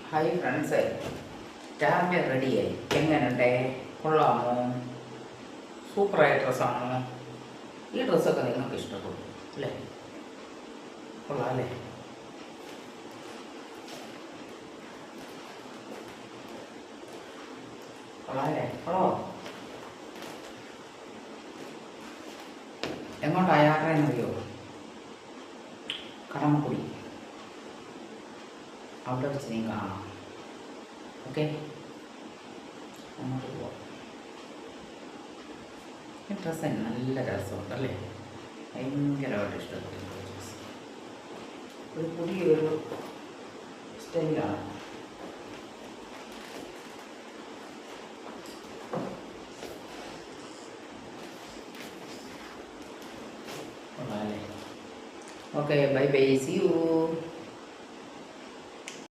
Hi friends, രാവിലെ റെഡിയായി. എങ്ങനെയുണ്ടേ? കൊള്ളാമോ? സൂപ്പറായ ഡ്രസ്സാണോ? ഈ ഡ്രസ്സൊക്കെ നിങ്ങൾക്ക് ഇഷ്ടപ്പെടും അല്ലേ? കൊള്ളാം അല്ലേ? കൊള്ളാം അല്ലേ? കൊള്ളോ? എങ്ങോട്ടാ യാത്രയെന്നറിയോ? കടമക്കുടി. അവിടെ വെച്ച് നീ കാണാം. ഓക്കെ, അങ്ങോട്ട് പോവാം. ഈ ഡ്രസ്സ് നല്ല രസമുണ്ടല്ലേ? ഭയങ്കരമായിട്ട് ഇഷ്ടപ്പെട്ടു. ഡ്രസ്സ് ഒരു പുതിയൊരു സ്റ്റൈലാണ്. Okay, bye bye, see U.